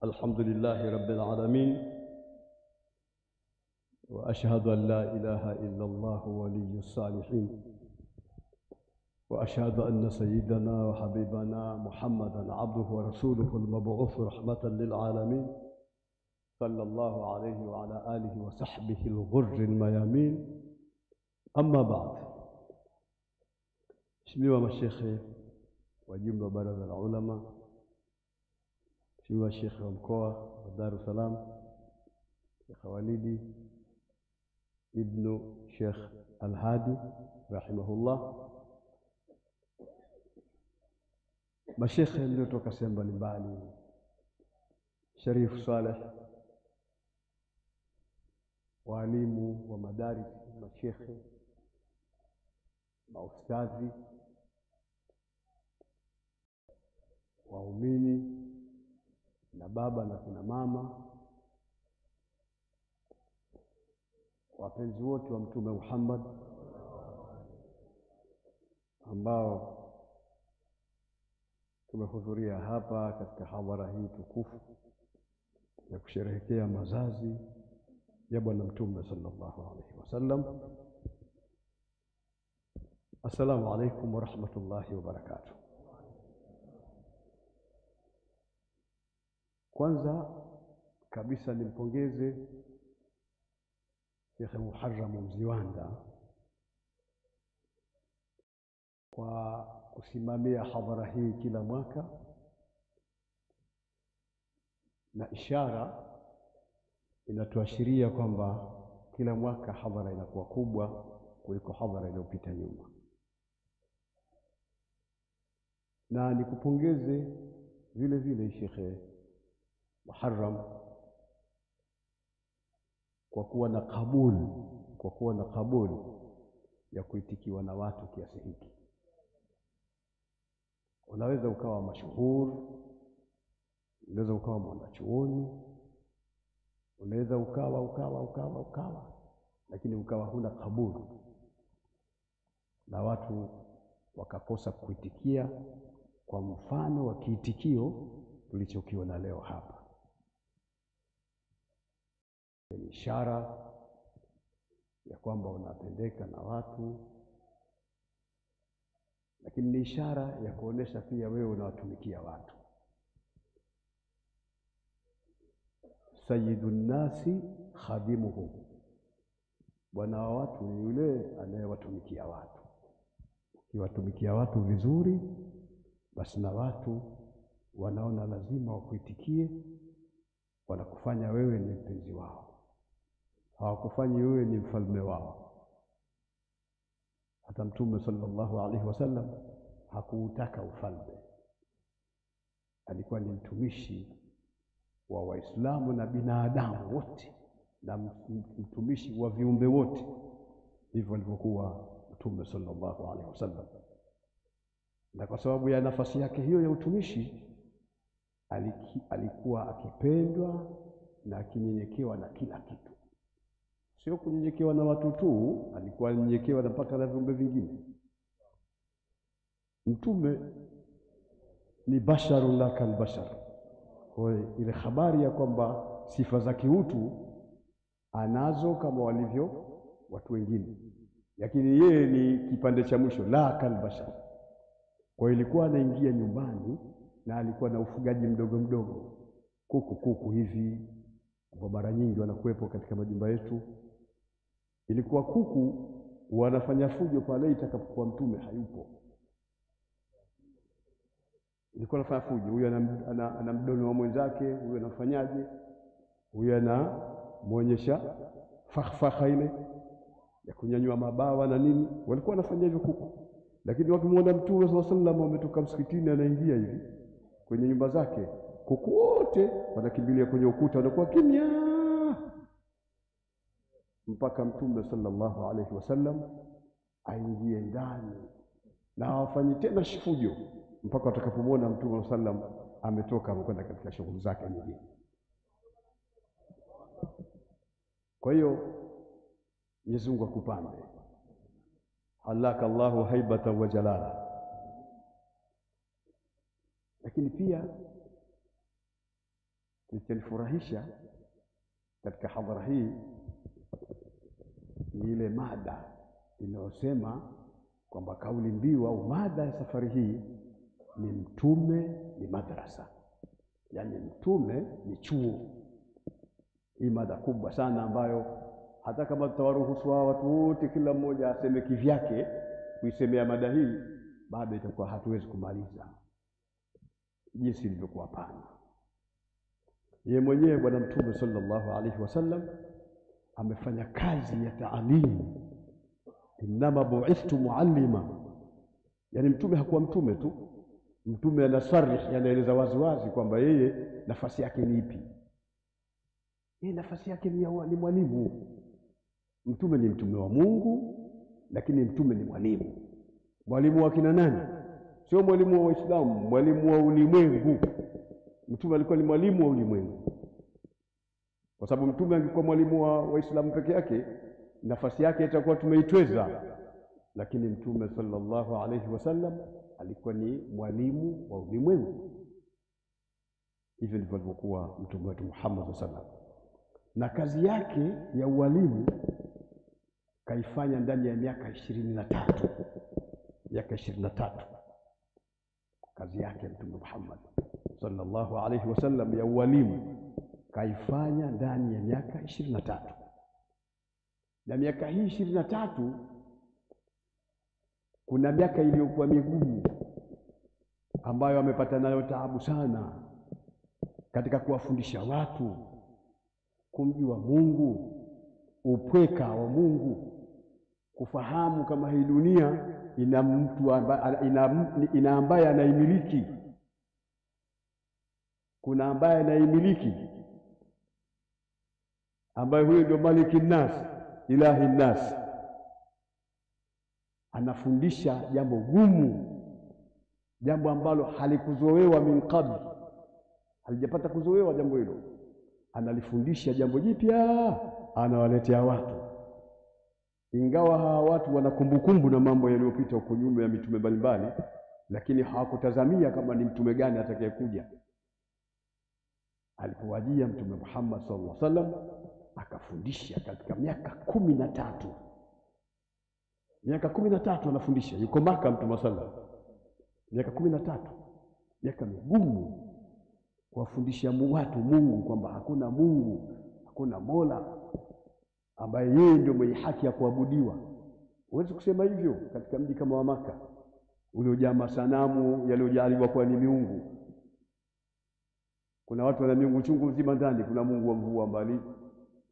الحمد لله رب العالمين، وأشهد أن لا إله إلا الله ولي الصالحين، وأشهد أن سيدنا وحبيبنا محمدًا عبده ورسوله المبعوث رحمة للعالمين، صلى الله عليه وعلى آله وصحبه الغر الميامين. أما بعد، Mheshimiwa mashekhe, wajumbe wa baraza la ulama, Mheshimiwa Shekhe wa mkoa wa Dar es Salaam, Sheikh Walidi ibn Sheikh Al-Hadi rahimahullah, mashekhe waliotoka sehemu mbalimbali, Sharif Saleh, walimu wa madaris, mashekhe, maustadhi, waumini na baba na kina mama, wapenzi wote wa Mtume Muhammad ambao tumehudhuria hapa katika hadhara hii tukufu ya kusherehekea mazazi ya Bwana Mtume sallallahu alaihi wasallam. Assalamu alaikum wa rahmatullahi wa barakatuh. Kwanza kabisa nimpongeze Sheikh Muharram Mziwanda kwa kusimamia hadhara hii kila mwaka, na ishara inatuashiria kwamba kila mwaka hadhara inakuwa kubwa kuliko hadhara iliyopita nyuma. Na nikupongeze vile vile Sheikh Muharram kwa kuwa na kabuli ya kuitikiwa na watu kiasi hiki. Unaweza ukawa mashuhuri, unaweza ukawa mwanachuoni, unaweza ukawa lakini ukawa huna kabuli na watu wakakosa kuitikia kwa mfano wa kiitikio tulichokiona leo hapa. Ni ishara ya kwamba unapendeka na watu, lakini ni ishara ya kuonesha pia wewe unawatumikia watu. Sayyidun nasi khadimuhum, bwana wa watu ni yule anayewatumikia watu. Ukiwatumikia watu vizuri, basi na watu wanaona lazima wakuitikie, wanakufanya wewe ni mpenzi wao, hawakufanyi wewe ni mfalme wao. Hata Mtume sallallahu alaihi wasallam hakuutaka ufalme, alikuwa ni mtumishi wa Waislamu na binadamu wote, na mtumishi wa viumbe wote. Ndivyo alivyokuwa Mtume sallallahu alaihi wasallam. Na kwa sababu ya nafasi yake hiyo ya utumishi, alikuwa akipendwa na akinyenyekewa na kila kitu. Sio kunyenyekewa na watu tu, alikuwa anyenyekewa na mpaka na viumbe vingine. Mtume ni basharun la kal bashar. Kwa ile habari ya kwamba sifa za kiutu anazo kama walivyo watu wengine, lakini yeye ni kipande cha mwisho, la kal bashar. Kwa ilikuwa anaingia nyumbani na alikuwa na ufugaji mdogo mdogo, kuku hivi, kwa mara nyingi wanakuwepo katika majumba yetu. Ilikuwa kuku wanafanya fujo pale itakapokuwa Mtume hayupo. Ilikuwa anafanya fujo, huyu ana mdono wa mwenzake, huyu anafanyaje, huyu anamuonyesha fakhfakha ile ya kunyanyua mabawa na nini. Walikuwa wanafanya hivyo kuku. Lakini wakimwona Mtume sallallahu alaihi wasallam ametoka msikitini anaingia hivi kwenye nyumba zake, kuku wote wanakimbilia kwenye ukuta, wanakuwa kimya mpaka Mtume sallallahu alaihi wasallam aingie ndani, na hawafanyi tena fujo mpaka watakapomwona Mtume sallallahu alaihi wasallam ametoka amekwenda katika shughuli zake nyingine. Kwa hiyo Mwenyezi Mungu akupambe, halaka Allahu haibata wa jalala. Lakini pia Kilichonifurahisha katika hadhara hii ni ile mada inayosema kwamba kauli mbiu au mada ya safari hii ni mtume ni madrasa, yaani mtume ni chuo. Hii mada kubwa sana ambayo hata kama tutawaruhusu watu wote kila mmoja aseme kivyake kuisemea mada hii, bado itakuwa hatuwezi kumaliza jinsi ilivyokuwa pana. Yeye mwenyewe Bwana Mtume sallallahu alaihi wasallam amefanya kazi ya taalimu. Innama bu'ithtu muallima, yani mtume hakuwa mtume tu, mtume anasarih, anaeleza waziwazi kwamba yeye nafasi yake ni ipi. Yeye nafasi yake ni mwalimu. Mtume ni mtume wa Mungu, lakini mtume ni mwalimu. Mwalimu wa kina nani? Sio mwalimu wa Waislamu, mwalimu wa ulimwengu. Mtume alikuwa ni mwalimu wa ulimwengu, kwa sababu mtume angekuwa mwalimu wa Waislamu peke yake, nafasi yake itakuwa tumeitweza. Lakini mtume sallallahu alaihi wasallam alikuwa ni mwalimu wa ulimwengu. Hivyo ndivyo alivyokuwa mtume wetu Muhammad sallallahu alaihi wasallam, na kazi yake ya ualimu kaifanya ndani ya miaka 23. Miaka 23 kazi yake mtume Muhammad sallallahu alaihi wasallam ya ualimu kaifanya ndani ya miaka 23. Na miaka hii 23 kuna miaka iliyokuwa migumu ambayo amepata nayo taabu sana katika kuwafundisha watu kumjua Mungu, upweka wa Mungu, kufahamu kama hii dunia ina mtu ina ambaye anaimiliki. Kuna ambaye anaimiliki, ambaye huyo ndio maliki nas, ilahi nas. Anafundisha jambo gumu, jambo ambalo halikuzoewa min qabl, halijapata kuzoewa jambo hilo. Analifundisha jambo jipya, anawaletea watu, ingawa hawa watu wana kumbukumbu na mambo yaliyopita huko nyuma ya mitume mbalimbali, lakini hawakutazamia kama ni mtume gani atakayekuja. Alipowajia mtume Muhammad sallallahu alaihi wasallam akafundisha katika miaka 13. Miaka 13 anafundisha, yuko Maka mtume sallallahu. Miaka 13, miaka migumu kuwafundisha watu Mungu, kwamba hakuna Mungu, hakuna Mola ambaye yeye ndio mwenye haki ya kuabudiwa. Huwezi kusema hivyo katika mji kama wa Maka uliojaa masanamu yaliyojaliwa kwa ni miungu. Kuna watu wana miungu chungu mzima ndani. Kuna Mungu wa mvua mbali,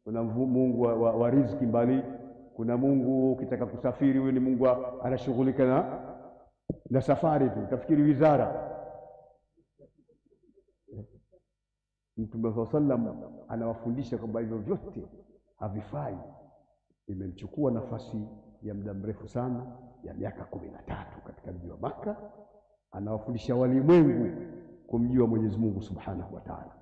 kuna Mungu wa riziki mbali, kuna Mungu ukitaka kusafiri, huyo ni Mungu anashughulika na safari tu, utafikiri wizara. Mtume sallallahu alaihi wasallam anawafundisha kwamba hivyo vyote havifai. Imemchukua nafasi ya muda mrefu sana ya miaka 13 katika mji wa Maka, anawafundisha walimwengu kumjua Mwenyezi Mungu Subhanahu wa Ta'ala.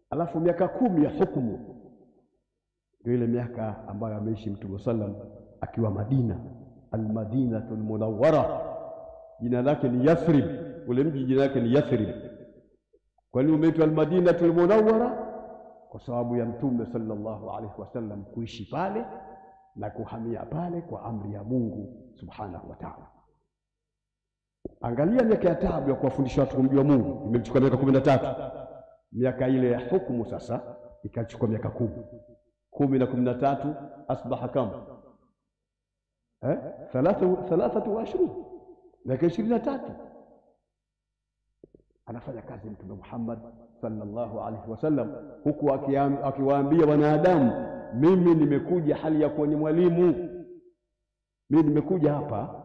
Alafu miaka 10 ya hukumu ndio ile miaka ambayo ameishi Mtume sallam akiwa Madina, al-Madinatul Munawwara. Jina lake ni Yathrib, ule mji jina lake ni Yathrib. Kwa nini umeitwa al-Madinatul Munawwara? Kwa sababu ya Mtume sallallahu alaihi wasallam kuishi pale na kuhamia pale kwa amri ya Mungu Subhanahu wa Ta'ala. Angalia miaka ya taabu ya kuwafundisha watu kumjua Mungu, imechukua miaka 13. Miaka ile ya hukumu sasa ikachukua miaka 10. 10 na 13 asbaha kama 23, miaka 23. Anafanya kazi Mtume Muhammad sallallahu alaihi wasallam, huku akiwaambia wanadamu, mimi nimekuja hali ya kuwa ni mwalimu. Mimi nimekuja hapa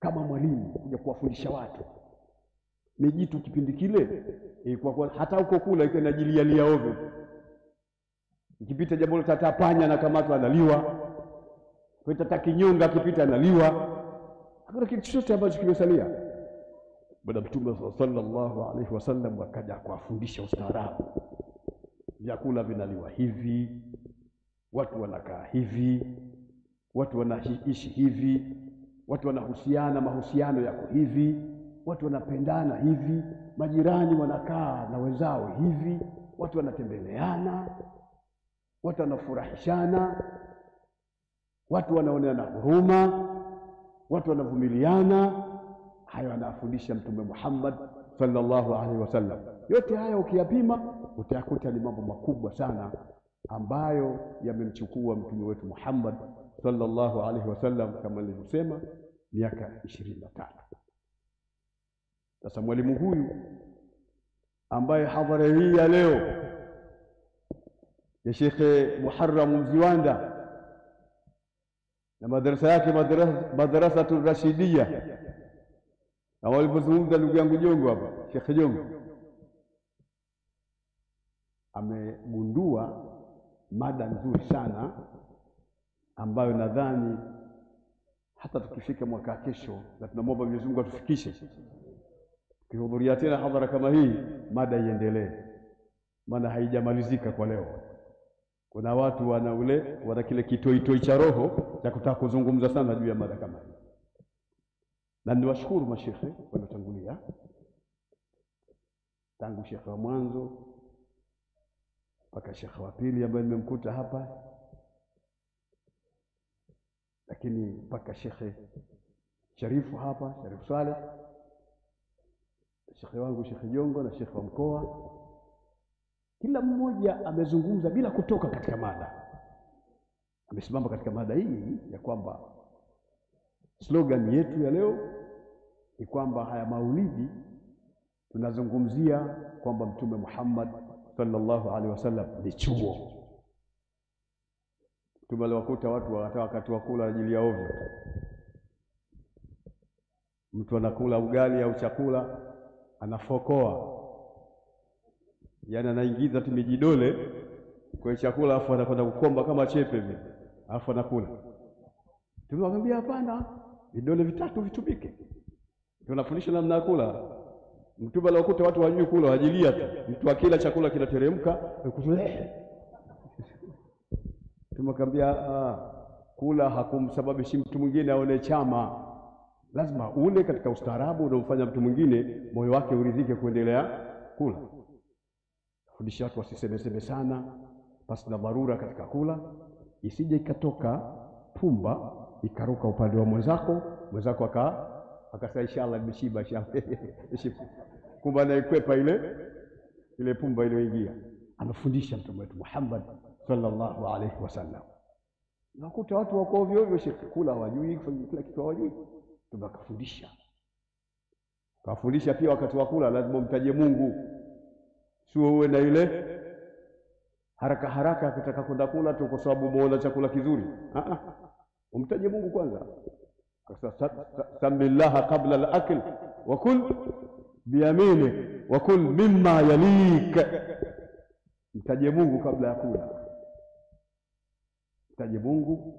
kama mwalimu, kuja kuwafundisha watu. Ni jitu kipindi kile ilikuwa hata huko kula iko inajilia ovyo. Ikipita jambo tata panya na kamatwa analiwa, kwa tata kinyonga akipita analiwa. Hakuna kitu chochote ambacho kimesalia. Bwana Mtume sallallahu alaihi wasallam akaja kuwafundisha ustaarabu. Vyakula vinaliwa hivi, watu wanakaa hivi, watu wanaishi hivi, watu wanahusiana, mahusiano yako hivi, watu wanapendana hivi. majirani wanakaa na wenzao hivi, watu wanatembeleana, watu wanafurahishana, watu wanaoneana huruma, watu wanavumiliana. Hayo anafundisha Mtume Muhammad sallallahu alaihi wasallam. Yote haya ukiyapima utayakuta ni mambo makubwa sana ambayo yamemchukua mtume wetu Muhammad sallallahu alaihi wasallam, kama nilivyosema, miaka 25. Sasa mwalimu huyu ambaye hadhara hii ya leo ya Sheikh Muharram Mziwanda na madrasa yake Madrasatul Rashidiyya, na walipozungumza ndugu yangu Jongo hapa, Sheikh Jongo amegundua mada nzuri sana ambayo nadhani hata tukifika mwaka kesho, na tunamwomba Mwenyezi Mungu atufikishe, tukihudhuria tena hadhara kama hii, mada iendelee, maana haijamalizika kwa leo. Kuna watu wana kile kitoitoi cha roho cha kutaka kuzungumza sana juu ya mada kama hii, na niwashukuru mashekhe waliotangulia tangu shekhe wa mwanzo mpaka shekhe wa pili ambaye nimemkuta hapa, lakini mpaka Shekhe Sharifu hapa, Sharifu Saleh, shekhe wangu Shekhe Jongo na shekhe wa mkoa. Kila mmoja amezungumza bila kutoka katika mada, amesimama katika mada hii ya kwamba slogan yetu ya leo ni kwamba haya maulidi tunazungumzia kwamba Mtume Muhammad sallallahu alaihi wasallam ni chuo. Tumeliwakuta watu wakati wa kula ajili ya ovyo. Mtu anakula ugali au chakula anafokoa, yaani anaingiza tu mijidole kwa chakula afu anakwenda kukomba kama chepe hivi, afu anakula. Tumemwambia hapana, vidole vitatu vitumike. Tunafundisha namna ya kula. Mtume aliwakuta watu wajui kula, wajilia tu. Mtu akila chakula kinateremka, tumemwambia kula hakumsababishi mtu mwingine aone chama. Lazima ule katika ustaarabu unaomfanya mtu mwingine moyo wake uridhike kuendelea kula. Fundisha watu wasisemeseme sana basi na dharura katika kula, isije ikatoka pumba ikaruka upande wa mwenzako akasema inshallah nimeshiba kumbe anaikwepa ile pumba iliyoingia. Amefundisha Mtume wetu Muhammad sallallahu alaihi wasallam. Nakuta watu wako ovyo ovyo, kula hawajui, kila kitu hawajui. Tumekafundisha. Kafundisha pia wakati wa kula lazima umtaje Mungu. Sio uwe na ile haraka kutaka kwenda kula tu kwa sababu umeona chakula kizuri. Umtaje Mungu kwanza. Samillaha qabla al-akl wa kul biyaminik wa kul mimma yalik. Mtaje Mungu kabla ya kula. Mtaje Mungu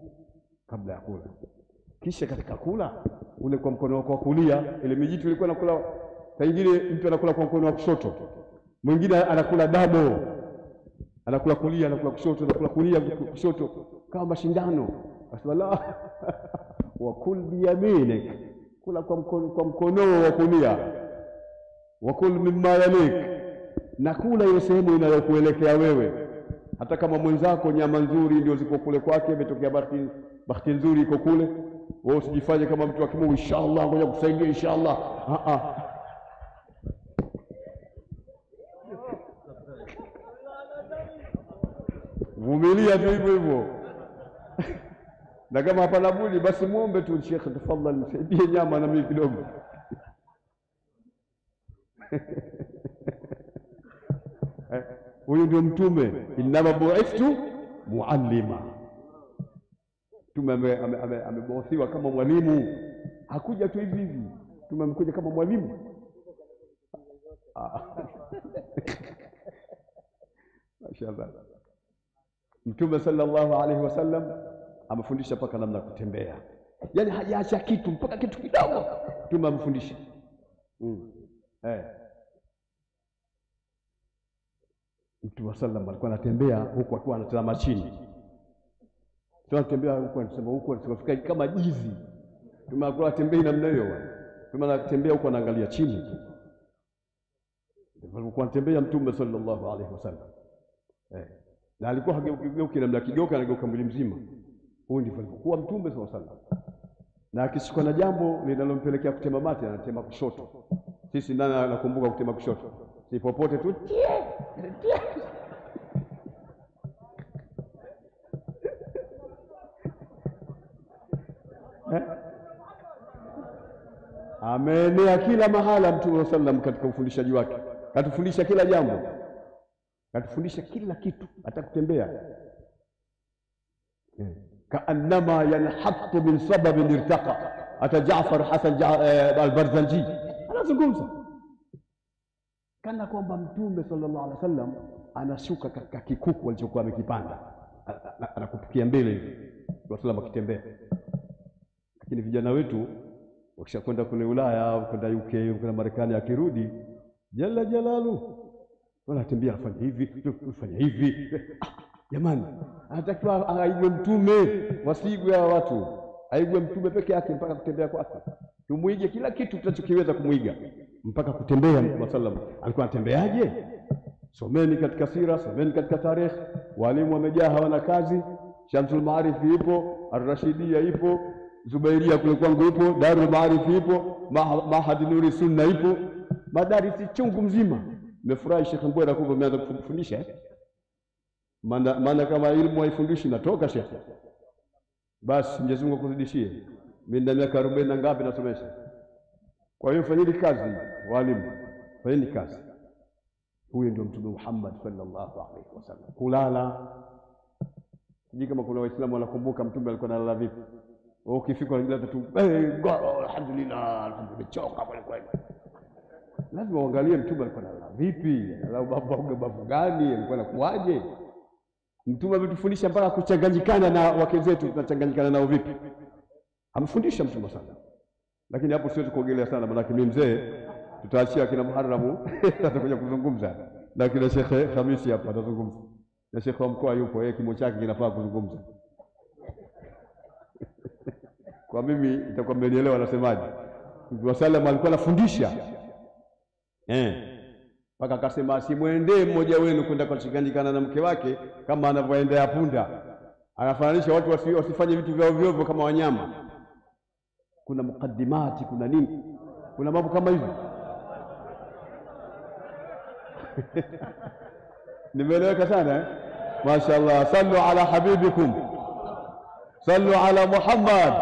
kabla ya kula. Kisha katika kula ule kwa mkono wako wa kulia, ile mijitu ilikuwa nakula, pengine mtu anakula kwa mkono wa kushoto, mwingine anakula dabo, anakula kulia, anakula kushoto, anakula kulia kushoto, kama mashindano. Aswala wa kul biyaminik, kula kwa mkono wa kulia, wa kul mimma yalik, na kula ile sehemu inayokuelekea wewe. Hata kama mwenzako nyama nzuri ndio ziko kule kwake, imetokea bahati nzuri iko kule, wewe usijifanye kama mtu wa Kimungu, inshallah ngoja kusaidia inshallah. Vumilia tu hivyo. Na kama hapana budi basi muombe tu, Sheikh tafadhali nisaidie nyama na mimi kidogo. Huyu ndio Mtume, innama bu'ithtu muallima. Mtume amebothiwa kama mwalimu, hakuja tu hivi hivi. Mtume amekuja kama mwalimu. Mashaallah. Mtume sallallahu alaihi wasallam amefundisha mpaka namna kutembea, yaani hajaacha kitu mpaka kitu kidogo Mtume amefundisha. Mtume sallam alikuwa anatembea huku akiwa anatazama chini. Tunatembea huku anasema huku anafika kama jizi. Mtume alikuwa anatembea namna hiyo. Mtume anatembea huku anaangalia chini. Alikuwa anatembea Mtume sallallahu alaihi wasallam. Na alikuwa hageuki namna kigeuka, anageuka mwili mzima. Huyu ndivyo alikuwa Mtume sallallahu alaihi wasallam. Na akishikwa na jambo linalompelekea kutema mate, anatema kushoto. Sisi nani anakumbuka kutema kushoto? Si popote tu. Ameenea kila mahala Mtume sallam katika ufundishaji wake. Katufundisha kila jambo, katufundisha kila kitu, hata kutembea. Kaannama yanhattu min sababin irtaqa. Hata Jaafar Hasan al-Barzanji anazungumza kana kwamba Mtume sallallahu alaihi wasallam anashuka katika kikuku alichokuwa amekipanda, anakupikia mbele hivi Rasulullah akitembea. Lakini vijana wetu wakishakwenda kule Ulaya au kwenda UK au kwenda Marekani, akirudi jalla jalalu wanatembea, afanye hivi, ufanye hivi. Jamani, anatakiwa aigwe Mtume, wasigwe watu. Aigwe Mtume peke yake mpaka kutembea kwake. Tumuige kila kitu tunachokiweza kumuiga mpaka kutembea. Mtume sallam alikuwa anatembeaje? Someni katika sira, someni katika tarehe. Walimu wamejaa, hawana kazi. Shamsul Maarif ipo, Ar-Rashidiyya ipo, Zubairia kule kwangu ipo, Darul Maarif ipo, Mahad Nuri Sunna ipo, madarisi chungu mzima. Nimefurahi Sheikh Mbwera kubwa ameanza kufundisha. Maana kama ilmu haifundishi natoka Sheikh. Basi Mwenyezi Mungu akuzidishie. Mimi na miaka 40 na ngapi nasomesha. Kwa hiyo fanyeni kazi walimu, fanyeni kazi. Huyo ndio Mtume Muhammad sallallahu alaihi wasallam. Kulala, sijui kama kuna Waislamu wanakumbuka Mtume alikuwa analala vipi. Ukifika unajua tu alhamdulillah, alhamdulillah, choka kweli kweli. Lazima uangalie Mtume alikuwa analala vipi, analala babu gani, alikuwa anakuaje. Mtume ametufundisha mpaka kuchanganyikana na wake zetu, tunachanganyikana nao vipi. Amefundisha Mtume sana. Lakini hapo siwezi kuongelea sana, maana mimi mzee, tutaachia kina Muharramu atakuja kuzungumza. Na kina Sheikh Khamisi hapa atazungumza. Na Sheikh wa mkoa yupo, yeye kimo chake kinafaa kuzungumza. Kwa mimi itakuwa mmenielewa anasemaje. Mtume sallam alikuwa anafundisha. Mpaka akasema asimwendee mmoja wenu kwenda kuchanganyikana na mke wake kama anavyoendea punda. Anafananisha watu wasifanye vitu vyao vyovyo kama wanyama. Kuna mukaddimati, kuna nini? Kuna mambo kama hivyo. Nimeeleweka sana Mashaallah. Sallu ala habibikum. Sallu ala Muhammad.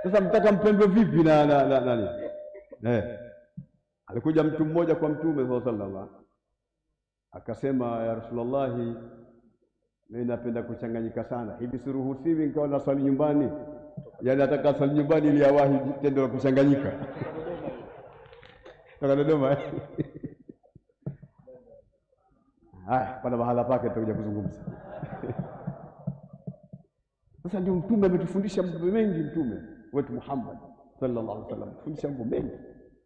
Sasa mtaka mpendwe vipi na nani? Alikuja mtu mmoja kwa Mtume sallallahu alaihi wasallam. Akasema, ya Rasulullah, mimi napenda kuchanganyika sana. Hivi siruhusiwi nikawa na swali nyumbani? Yaani nataka swali nyumbani ili awahi tendo la kuchanganyika. Toka Dodoma. Pana mahala pake tutakuja kuzungumza. Sasa ndio Mtume ametufundisha mambo mengi. Mtume wetu Muhammad sallallahu alaihi wasallam fundisha mambo mengi.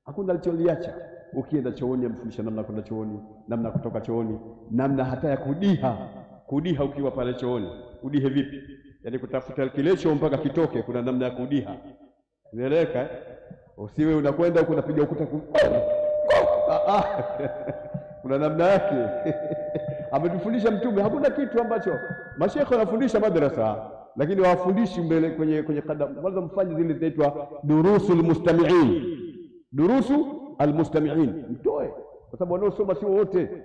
Hakuna alicholiacha. Ukienda chooni amfundisha namna kwenda chooni, namna kutoka chooni, namna hata ya kudiha ukiwa pale chooni. Udihe vipi? Yaani kutafuta kile choo mpaka kitoke, kuna namna ya kudiha. Unaeleweka? Usiwe unakwenda huko unapiga ukuta kuna namna yake. Ametufundisha Mtume. Hakuna kitu ambacho mashekhe wanafundisha madrasa lakini wafundishi mbele kwenye kadam. Kwanza mfanye zile zinaitwa durusul mustami'in. Durusu almustami'in mtoe, kwa sababu wanaosoma sio wote.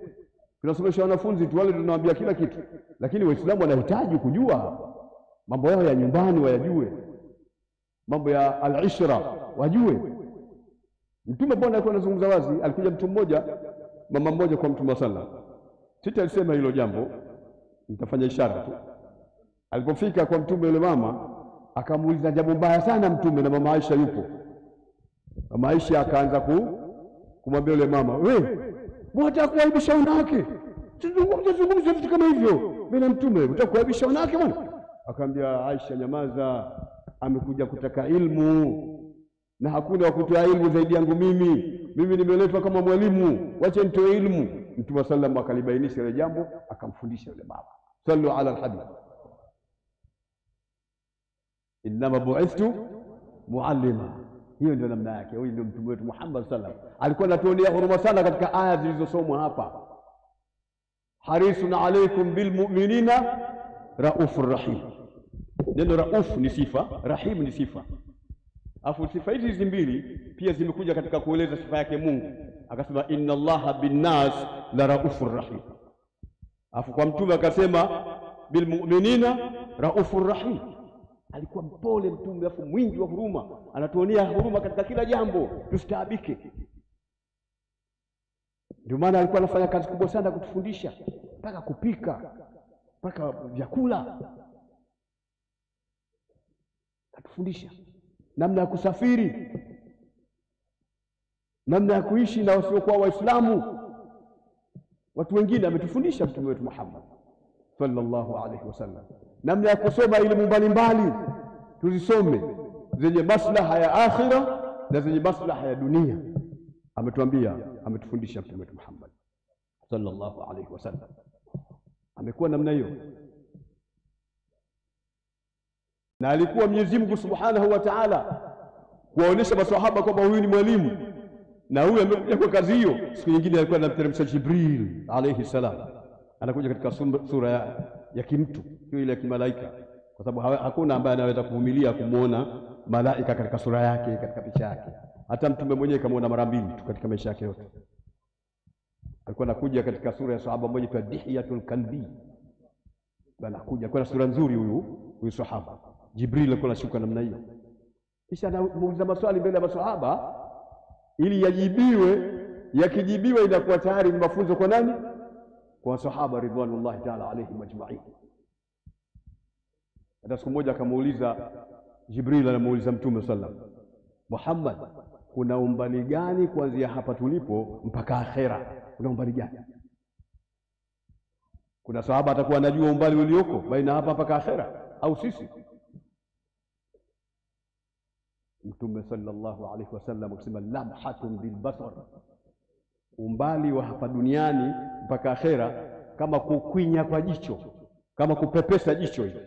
Tunasomesha wanafunzi tu, wale tunawaambia kila kitu, lakini Waislamu wanahitaji kujua mambo yao ya nyumbani, wayajue mambo ya al-ishra wajue. Mtume bwana alikuwa anazungumza wazi. Alikuja mtu mmoja, mama mmoja kwa Mtume sallallahu alaihi wasallam. Sitalisema hilo jambo, nitafanya ishara tu. Alipofika kwa Mtume, yule mama akamuuliza jambo mbaya sana Mtume, na mama Aisha yupo. Mama Aisha akaanza kumwambia yule mama, wewe unataka kuaibisha wanawake? Zungumza vitu kama hivyo mimi na Mtume, unataka kuaibisha wanawake bwana? Akamwambia Aisha, nyamaza, amekuja kutaka ilmu na hakuna wa kutoa ilmu zaidi yangu mimi. Mimi nimeletwa kama mwalimu, wacha nitoe ilmu. Mtume sallallahu akalibainisha ile jambo, akamfundisha yule baba. Sallu ala alhabib. Innama bu'ithtu muallima. Hiyo ndio namna yake. Huyu ndio mtume wetu Muhammad sallallahu alaihi wasallam. Alikuwa anatuonea huruma sana katika aya zilizosomwa hapa. Harisun alaykum bilmu'minina raufur rahim. Neno rauf ni sifa, rahim ni sifa. Afu sifa hizi mbili pia zimekuja katika kueleza sifa yake Mungu. Akasema inna Allaha binnas la raufur rahim. Afu kwa mtume akasema bilmu'minina raufur rahim. Alikuwa mpole mtume, afu mwingi wa huruma, anatuonea huruma katika kila jambo, tustaabike. Ndio maana alikuwa anafanya kazi kubwa sana kutufundisha, mpaka kupika, mpaka vyakula. Atufundisha namna ya kusafiri, namna ya kuishi na wasiokuwa Waislamu. Watu wengine ametufundisha mtume wetu Muhammad sallallahu alaihi wasallam, namna ya kusoma elimu mbalimbali tuzisome, zenye maslaha ya akhira na zenye maslaha ya dunia. Ametuambia, ametufundisha mtume wetu Muhammad sallallahu alaihi wasallam. Amekuwa namna hiyo, na alikuwa Mwenyezi Mungu Subhanahu wa Ta'ala kuwaonesha maswahaba kwamba huyu ni mwalimu na huyu amekuja kwa kazi hiyo. Siku nyingine alikuwa anamteremsha Jibril alayhi salam, anakuja katika sura ya kimtu, sio ile ya kimalaika, kwa sababu hakuna ambaye anaweza kuvumilia kumuona malaika katika sura yake, katika picha yake. Hata mtume mwenyewe kamaona mara mbili tu katika maisha yake yote. Alikuwa anakuja katika sura ya sahaba mmoja kwa Dihiyatul Kalbi, anakuja kwa sura nzuri huyu sahaba. Jibril alikuwa anashuka namna hiyo, kisha anamuuliza maswali mbele ya maswahaba ili yajibiwe. Yakijibiwa inakuwa tayari mafunzo kwa nani? Kwa sahaba ridwanullahi ta'ala alayhim ajma'in. Hata siku moja akamuuliza Jibril, anamuuliza mtume sallallahu alaihi wasallam, Muhammad, kuna umbali gani kuanzia hapa tulipo mpaka akhera? Kuna umbali gani? Kuna sahaba atakuwa anajua umbali ulioko baina hapa mpaka akhera au sisi? Mtume sallallahu alaihi wasallam akisema lamhatun bilbasar, umbali wa hapa duniani mpaka akhera kama kukwinya kwa jicho, kama kupepesa jicho hivi,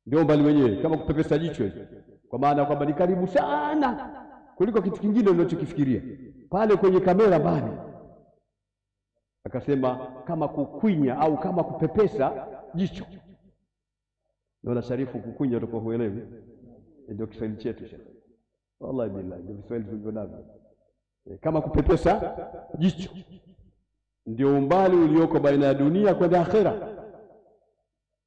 ndio umbali wenyewe, kama kupepesa jicho hivi, kwa maana kwamba ni karibu sana kuliko kitu kingine unachokifikiria pale kwenye kamera mbali. Akasema kama kukwinya au kama kupepesa jicho. Ndio sharifu, kukwinya utakuwa huelewi, ndio Kiswahili chetu shekhi. Wallahi billahi ndio Kiswahili tulivyonavyo. Kama kupepesa jicho ndio umbali ulioko baina ya dunia kwenda akhera.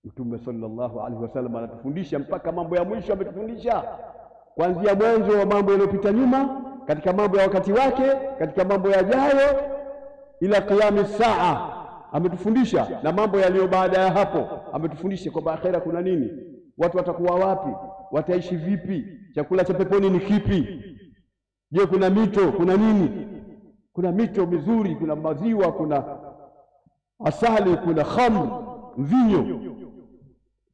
Mtume sallallahu alaihi wasallam anatufundisha mpaka mambo ya mwisho, ametufundisha kuanzia mwanzo wa mambo yaliyopita nyuma, katika mambo ya wakati wake, katika mambo yajayo, ila qiyam saa ametufundisha, na mambo yaliyo baada ya hapo ametufundisha kwamba akhera kuna nini, watu watakuwa wapi, wataishi vipi, chakula cha peponi ni kipi, je kuna mito, kuna nini? Kuna mito mizuri, kuna maziwa, kuna asali, kuna khamr, mvinyo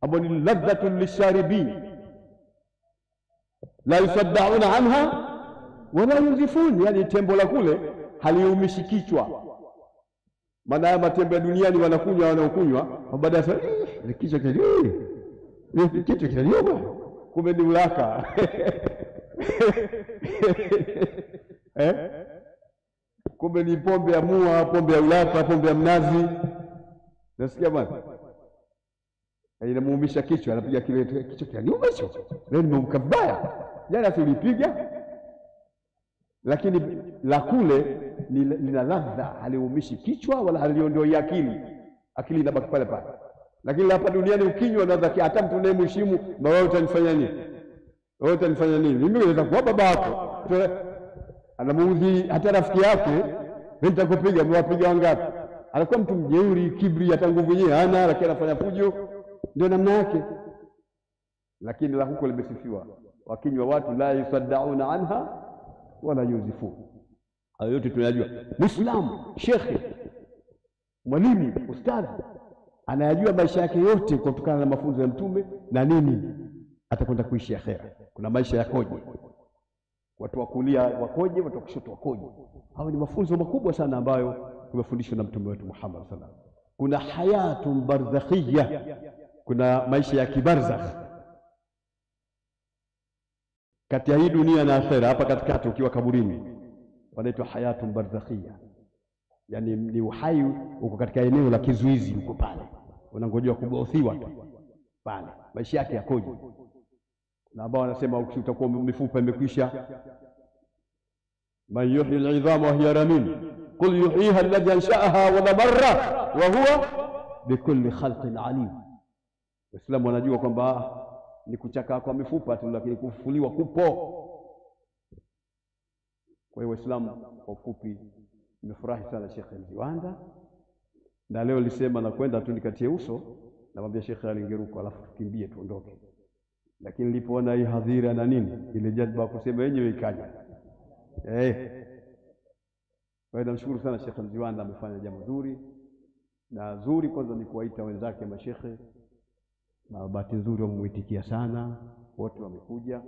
ambao ni ladhatun lisharibin la yusaddauna anha wala yunzifun. Yani tembo la kule haliumishi kichwa. Maana ya matembo ya duniani wanakunywa, wanaokunywa baada ya kichwa kichwa kinaniuma, kumbe ni ulaka. Kumbe ni pombe ya mua, pombe ya ulaka, pombe ya mnazi. Nasikia bwana, inamuumisha kichwa, anapiga kile kichwa kinaniuma hicho, leo nimeumka vibaya, jana tulipiga. Lakini la kule lina ladha, haliumishi kichwa wala haliondoi akili, akili inabaki pale pale. Lakini hapa duniani ukinywa ladha, hata mtu unayemheshimu, na wewe utanifanya nini? Wewe utanifanya nini? Mimi naweza kuwa baba yako, anamuudhi hata rafiki yake, mimi nitakupiga. Mwapiga wangapi? Alikuwa mtu mjeuri, kibri, hata nguvu yenyewe hana, lakini anafanya fujo, ndio namna yake. Lakini la huko limesifiwa, wakinywa watu la yusaddauna anha wala yuzifun. Hayo yote tunayajua. Muislamu, shekhe, mwalimu, ustadhi anayajua maisha yake yote kutokana na mafunzo ya mtume na nini atakwenda kuishi akhera. Kuna maisha yakoje, watu wa kulia wakoje, watu wa kushoto wakoje. Hayo ni mafunzo makubwa sana ambayo tumefundishwa na mtume wetu Muhammad sallallahu alaihi wasallam. Kuna hayatun barzakhiyya, kuna maisha ya kibarzakh. kati ya hii dunia na akhera. Hapa katikati ukiwa kaburini wanaitwa hayatun barzakhia, yani ni uhai uko katika eneo la kizuizi, uko pale unangojea kubothiwa tu pale, maisha yake yakoje. Na ambao wanasema utakuwa mifupa imekwisha, man yuhyi al-'idhama wa hiya ramim qul yuhyiha alladhi ansha'aha wa marra wa huwa bikulli khalqin alim. Waislamu wanajua kwamba ni kuchakaa kwa mifupa tu, lakini kufufuliwa kupo. Kwa hiyo Waislamu kwa ufupi, nimefurahi sana Sheikh Mziwanda, na leo nilisema na kwenda tu nikatie uso, namwambia Sheikh alingeruka alafu tukimbie tuondoke, lakini nilipoona hii hadhira na nini ile jadba kusema yenyewe ikaja. Kwa hiyo namshukuru sana Sheikh Mziwanda, amefanya jambo zuri na zuri. Kwanza ni kuwaita wenzake mashekhe, na bahati nzuri wamemuitikia sana, wote wamekuja.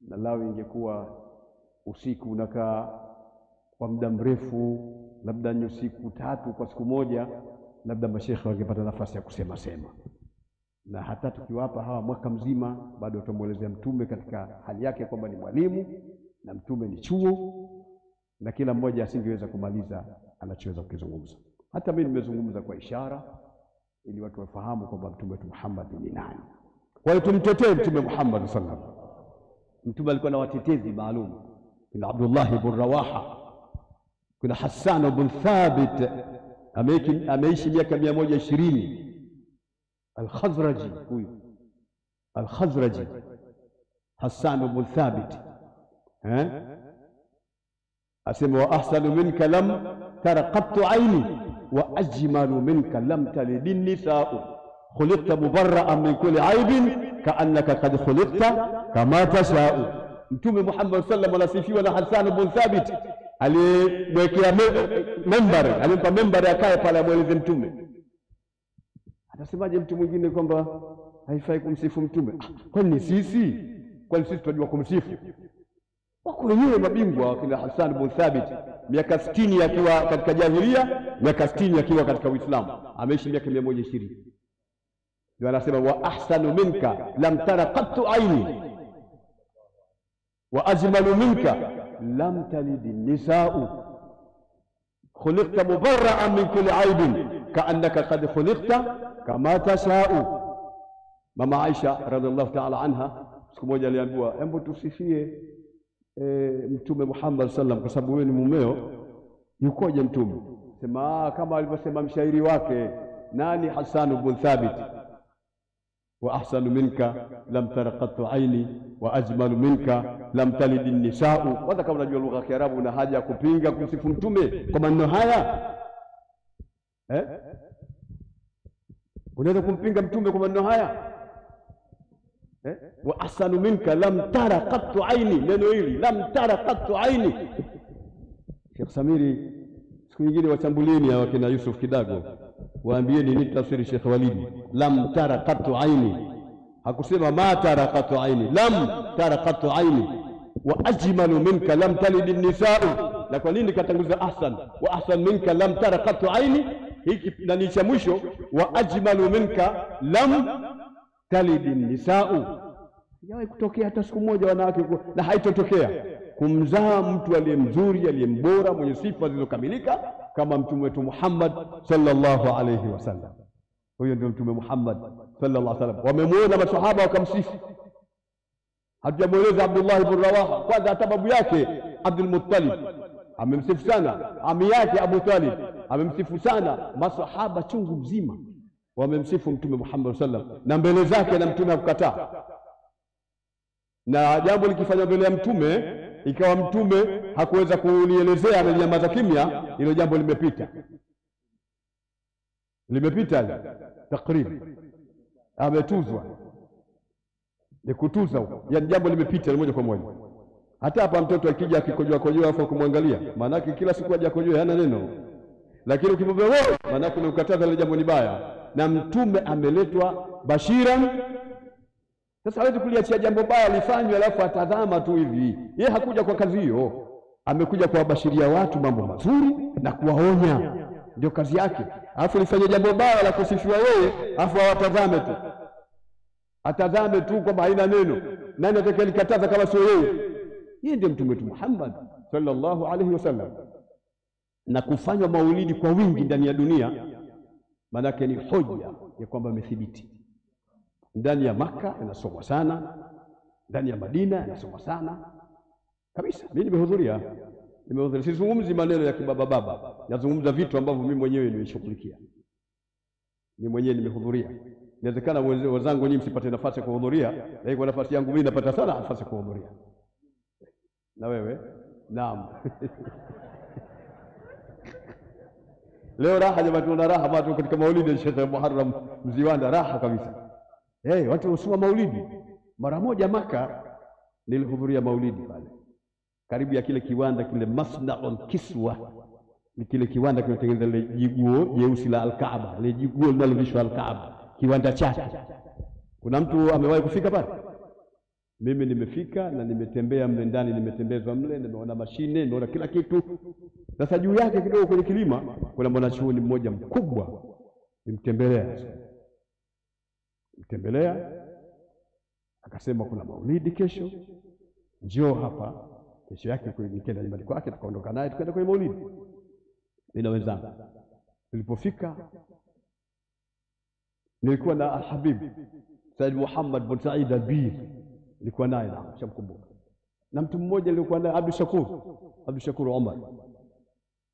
Na lao ingekuwa usiku unakaa kwa muda mrefu, labda ni usiku 3 kwa siku moja, labda mashekhe wangepata nafasi ya kusema sema. Na hata tukiwapa hawa mwaka mzima bado tutamuelezea mtume katika hali yake kwamba ni mwalimu na mtume ni chuo, na kila mmoja asingeweza kumaliza anachoweza kukizungumza. Hata mimi nimezungumza kwa ishara ili watu wafahamu kwamba mtume wetu Muhammad ni nani. Kwa hiyo tumtetee mtume Muhammad sallallahu alaihi wasallam. Mtume alikuwa na watetezi maalum. Kuna Abdullah ibn Rawaha, kuna Hassan ibn Thabit ameishi miaka 120, al-Khazraji, huyu al-Khazraji Hassan ibn Thabit asema wa ahsanu minka lam tara qattu aini wa ajmalu minka lam talid an-nisa'u khuliqta mubarra'an min kulli aibin ka'annaka qad khuliqta kama tasha'u. Mtume Muhammad sallallahu alaihi wasallam anasifiwa na Hassan ibn Thabit, alimwekea membari, alimpa membari akae pale amweleze mtume. Atasemaje mtu mwingine kwamba haifai kumsifu mtume? Kwani sisi tunajua kumsifu? Wako wenyewe mabingwa kina Hassan ibn Thabit, miaka 60 akiwa katika jahiliya, miaka 60 akiwa katika Uislamu, ameishi miaka 120. Ndio anasema wa ahsanu minka lam tara qattu aini wa ajmalu minka lam talid an-nisa'u khuliqta mubarra'an min kulli aibin ka'annaka qad khuliqta kama tasha'u. Mama Aisha radhiallahu ta'ala anha siku moja aliambiwa, hebu tusifie mtume Muhammad sallam, kwa sababu wewe ni mumeo, yukoje mtume? Sema kama alivyosema mshairi wake nani, Hassan ibn Thabit, wa ahsanu minka lam tara qattu aini wa ajmalu minka lam talid an-nisa'u. Kwanza kama unajua lugha ya Kiarabu una haja ya kupinga kumsifu mtume kwa maneno haya? Unaweza kumpinga mtume kwa maneno haya? Wa ahsanu minka lam tara qattu aini, neno hili lam tara qattu aini. Sheikh Samiri siku nyingine wachambulini hawa kina Yusuf Kidago, waambieni ni tafsiri Sheikh Walidi. Lam tara qattu aini, hakusema ma tara qattu aini, lam tara qattu aini. Wa ajmalu minka lam talid an-nisa'u. Na kwa nini katanguza ahsan? Wa ahsan minka lam tara qattu aini, hiki na ni cha mwisho, wa ajmalu minka lam talid an-nisa'u. Hajawahi kutokea hata siku moja wanawake, na haitotokea kumzaa mtu aliyemzuri, aliyembora, mwenye sifa zilizokamilika kama mtume wetu Muhammad sallallahu alayhi wasallam. Huyo ndio mtume Muhammad sallallahu alayhi wasallam. Wamemuona maswahaba wakamsifu. Hatujamueleza Abdullah ibn Rawaha, kwanza hata babu yake Abdul Muttalib amemsifu sana, ami yake Abu Talib amemsifu sana, maswahaba chungu mzima wamemsifu mtume Muhammad sallallahu alayhi wasallam, na mbele zake na mtume hakukataa. Na jambo likifanywa mbele ya mtume ikawa mtume hakuweza kulielezea, amenyamaza kimya, hilo jambo limepita takriban, ametuzwa, ni kutuza huko, yani jambo limepita moja kwa moja. Hata hapa mtoto akija akikojoa afu kumwangalia, maana yake kila siku aje akojoe, hana neno. Lakini ukimwambia wewe, maana yake unakataza ile jambo ni baya, na mtume ameletwa bashiran. Sasa hawezi kuliachia jambo baya lifanywe alafu atazama tu hivi. Yeye hakuja kwa kazi hiyo, amekuja kuwabashiria watu mambo mazuri na kuwaonya, ndio kazi yake. Alafu lifanye jambo baya la kusifiwa wewe, alafu awatazame tu, atazame tu kwamba haina neno. nani atakayelikataza kama sio yeye? Yeye ndiye mtume wetu Muhammad sallallahu alaihi wasallam. Na kufanywa maulidi kwa wingi ndani ya dunia maana yake ni hoja ya kwamba imethibiti. Ndani ya Maka inasomwa sana, ndani ya Madina inasomwa sana kabisa. Mimi nimehudhuria. Sizungumzi maneno ya kibaba baba, nazungumza vitu ambavyo mimi mwenyewe nimeshughulikia, mimi mwenyewe nimehudhuria. Inawezekana wenzangu nyinyi msipate nafasi ya kuhudhuria, lakini kwa nafasi yangu mimi napata sana nafasi ya kuhudhuria. Na wewe? Naam. Leo raha jamani, tuna raha watu katika maulidi ya Sheikh Muharram Mziwanda, raha kabisa. Watu wasoma maulidi. Mara moja Maka nilihudhuria maulidi pale. Karibu ya kile kiwanda kile Masna'ul Kiswa. Ni kile kiwanda kinatengeneza ile jiguo jeusi la Al-Kaaba, ile jiguo linalovishwa Al-Kaaba, kiwanda chake. Kuna mtu amewahi kufika pale? Mimi nimefika na nimetembea mle ndani, nimetembezwa mle, nimeona mashine, nimeona kila kitu. Sasa juu yake kidogo kwenye kilima kuna mwanachuoni mmoja mkubwa, nimtembelea akasema kuna maulidi kesho, njoo hapa. Kesho yake nikaenda nyumbani kwake, tukaondoka naye tukaenda kwenye maulidi mimi na wenzangu. Tulipofika nilikuwa na Al-Habib Said Muhammad bin Said Al-Bir, nilikuwa naye na shamkumbuka, na mtu mmoja nilikuwa naye Abdul Shakur Omar.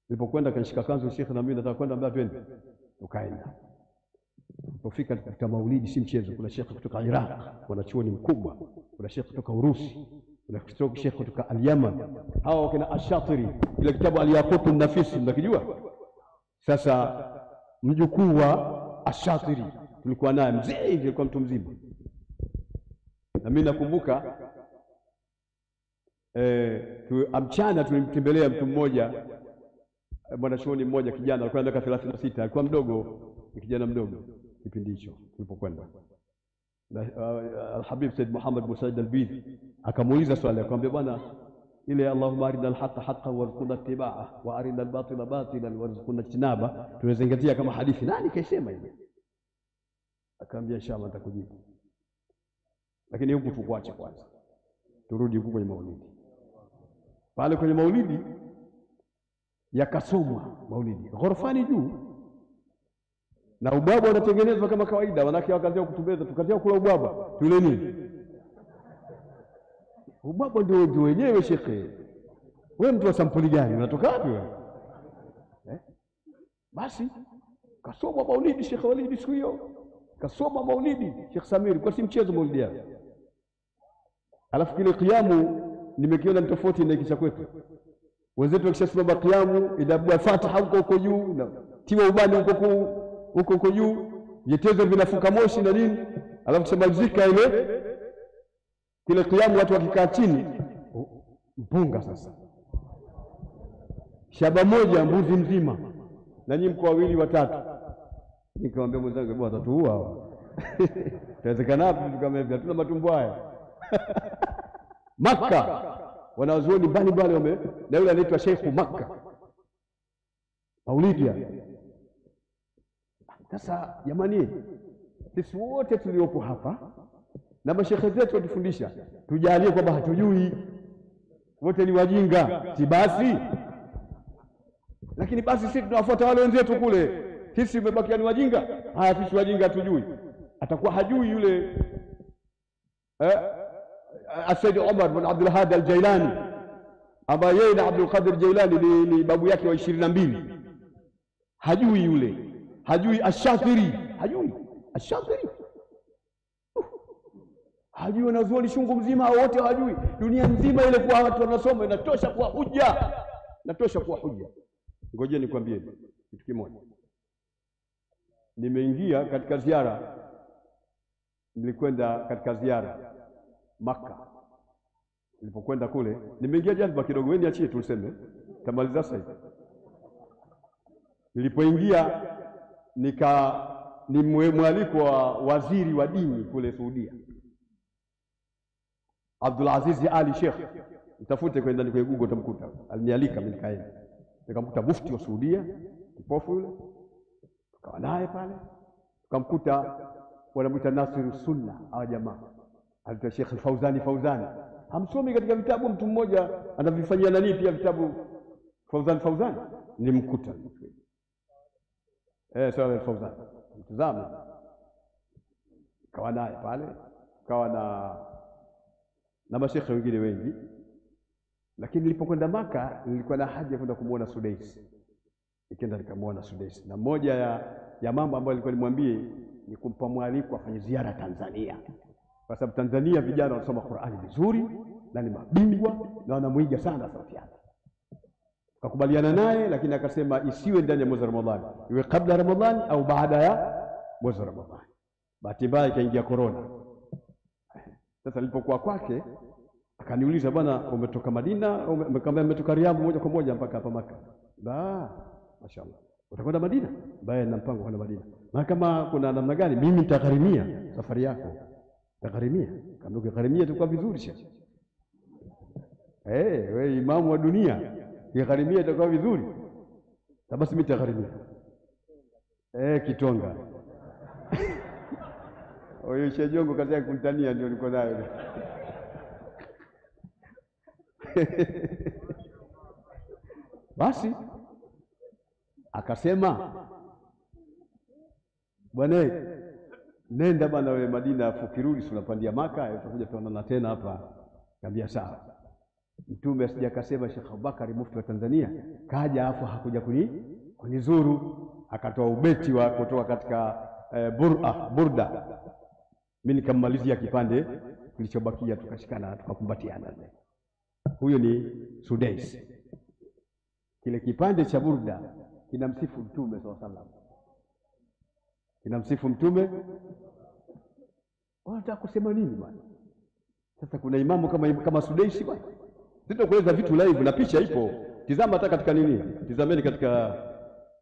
Nilipokwenda kanishika kanzu Sheikh, na mimi nataka kwenda mbele, twende. Tukaenda. Tulipofika tukakuta maulidi si mchezo. Kuna Sheikh kutoka Iraq, wanachuoni mkubwa, kuna Sheikh kutoka Urusi, kuna Sheikh kutoka Al-Yaman. Hao wakina Ash-Shatiri, ile kitabu Al-Yaqut An-Nafis mnakijua? Sasa mjukuu wa Ash-Shatiri tulikuwa naye, mzee hivi, alikuwa mtu mzima. Na mimi nakumbuka mchana tulimtembelea mtu mmoja, mwanachuoni mmoja, kijana alikuwa na miaka 36, alikuwa mdogo, kijana mdogo kipindi hicho tulipokwenda. Al-Habib Said Muhammad bin Said Al-Bir akamuuliza swali, akamwambia bwana, ile Allahumma arina al-haqqa haqqan warzuqna ittiba'ah wa arina al-batila batilan warzuqna ijtinaba, tunazingatia kama hadithi. Nani kaisema hivi? Akamwambia inshallah nitakujibu, lakini huku tukuache kwanza, turudi huku kwenye maulidi. Pale kwenye maulidi yakasomwa maulidi ghorofani juu, na ubwabwa unatengenezwa kama kawaida. Wanawake wakaanza kutubeza, tukaanza kula ubwabwa. Tule nini? Ubwabwa ndio wenyewe. Shekhe, wewe mtu wa sampuli gani? Unatoka wapi wewe? Basi kasoma maulidi Sheikh Walidi siku hiyo, kasoma maulidi Sheikh Samir, kwa si mchezo maulidi yao. Alafu kile kiamu nimekiona tofauti na kisha kwetu. Wenzetu wakishasoma kiamu inabua Fatiha huko juu, na tiwa ubani huko juu, vyetezo vinafuka moshi na nini. Alafu kushamalizika ile kile kiamu, watu wakikaa chini mpunga. Sasa shaba moja mbuzi mzima, na nyinyi mko wawili watatu. Nikamwambia mwenzangu, bwana watatuua hao. Inawezekana hapo tukamwambia tuna matumbo haya. Makka wanazuoni mbalimbali na yule anaitwa Sheikh Makka Maulidia. Sasa jamani, sisi wote tuliopo hapa na mashekhe zetu watufundisha, tujalie kwamba hatujui, wote ni wajinga, si basi? Lakini basi sisi tunawafuata wale wenzetu kule, sisi tumebakia ni wajinga. Haya, sisi wajinga hatujui. Atakuwa hajui yule Said Omar bin Abdul Hadi Al-Jailani, ambaye yeye na Abdul Qadir Jailani ni babu yake wa 22. Hajui yule, hajui Ash-Shatiri, hajui Ash-Shatiri, hajui wanazuoni shungu mzima wote hawajui. Dunia nzima ile kwa watu wanasoma inatosha kuwa hujja, inatosha kuwa hujja. Ngoje nikwambie kitu kimoja. Nimeingia katika ziara, nilikwenda katika ziara Makka. Nilipokwenda kule, nimeingia jazba kidogo, wewe niachie tuseme, tamaliza sasa hivi. Nilipoingia ni mwaliko wa waziri wa dini kule Saudia, Abdul Aziz Ali Sheikh, mtafute kwenda kwenye Google utamkuta. Alinialika mimi nikaenda. Nikamkuta mufti wa Saudia, kipofu yule. Tukawa naye pale. Tukamkuta wanamuita Nasir Sunna, hawa jamaa. alikuwa Sheikh Fauzani. Hamsomi katika vitabu, mtu mmoja anavifanyia nani pia vitabu Fauzani ni mkuta. Sawa Fauzani. Mtazame. Kawa naye pale, kawa na mashekhe wengine wengi. Lakini nilipokwenda Maka nilikuwa na haja kwenda kumuona Sudais. Nikaenda nikamuona Sudais. Na moja ya mambo ambayo nilikuwa nimwambie ni kumpa mwaliko afanye ziara Tanzania. Kwa sababu Tanzania vijana wanasoma Qur'ani vizuri na ni mabingwa na wanamuiga sana sauti yake. Tukakubaliana naye, lakini akasema isiwe ndani ya mwezi wa Ramadhani, iwe kabla Ramadhani au baada ya mwezi wa Ramadhani. Bahati mbaya ikaingia corona. Sasa nilipokuwa kwake akaniuliza, bwana umetoka Madina? Nikamwambia nimetoka Riyadh moja kwa moja mpaka hapa Maka. Mashaallah. Utakwenda Madina? Baadaye na mpango kwenda Madina. Na kama kuna namna gani mimi nitagharimia safari yako. Nitagharimia. Kama ukigharimia itakuwa vizuri sasa. Wewe imamu wa dunia, ukigharimia itakuwa vizuri. Basi mimi nitagharimia. Kitonga. Huyo Shejongo kazi yake kumtania ndio niko nayo. Basi akasema, bwana nenda bwana wewe Madina, afu kirudi tunapandia Maka, utakuja tuonana tena hapa. Nikamwambia sawa. Mtume asija akasema Sheikh Abubakar mufti wa Tanzania kaja afu hakuja kunizuru. Akatoa ubeti wa kutoka katika Burda. Mimi nikamalizia kipande kilichobakia, tukashikana tukakumbatiana. Huyo ni Sudais. Kile kipande cha Burda kinamsifu Mtume sallallahu alaihi wasallam. Kinamsifu Mtume. Wanataka kusema nini bwana? Sasa kuna imamu kama Sudais bwana. Sitakueleza vitu live na picha ipo. Tizama hata katika nini? Tizameni katika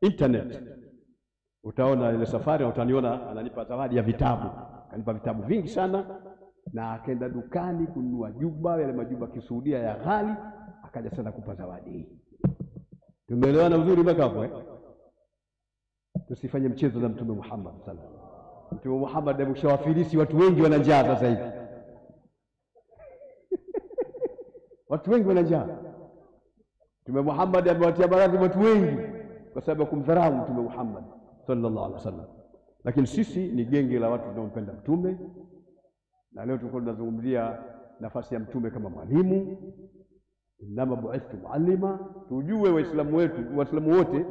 internet. Utaona ile safari na utaniona ananipa zawadi ya vitabu. Kanipa vitabu vingi sana na akaenda dukani kununua juba, yale majuba Kisuudia ya ghali, akaja sana kupa zawadi hii. Tumeelewana vizuri mpaka hapo Tusifanye mchezo na Mtume Muhammad sallallahu alaihi wasallam. Mtume Muhammad ameshawafilisi watu wengi wana njaa sasa hivi. Watu wengi wana njaa. Mtume Muhammad amewatia maradhi watu wengi kwa sababu ya kumdharau Mtume Muhammad sallallahu alaihi wasallam. Lakini sisi ni genge la watu tunaompenda Mtume, na leo tulikuwa tunazungumzia nafasi ya Mtume kama mwalimu. Inama bu'ithtu muallima. Tujue Waislamu wote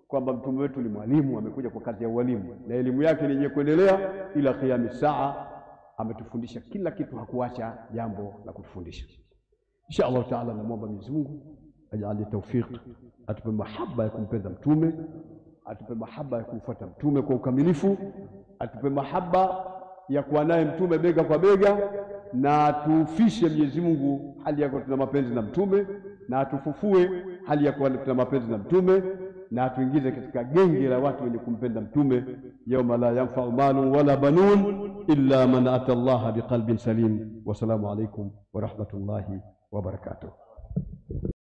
kwamba Mtume wetu ni mwalimu, amekuja kwa kazi ya ualimu na elimu yake ni yenye kuendelea ila qiyam saa. Ametufundisha kila kitu, hakuacha jambo la kutufundisha. Insha Allah taala namuomba Mwenyezi Mungu ajalie tawfik, atupe mahaba ya kumpenda Mtume, atupe mahaba ya kumfuata Mtume kwa ukamilifu, atupe mahaba ya kuwa naye Mtume bega kwa bega, na tufishe Mwenyezi Mungu hali ya kuwa tuna mapenzi na Mtume, na atufufue hali ya kuwa tuna mapenzi na Mtume, na atuingize katika genge la watu wenye kumpenda Mtume. Yauma la yanfa'u malun wala banun illa man ata Allah biqalbin salim. Wassalamu alaykum wa rahmatullahi wa barakatuh.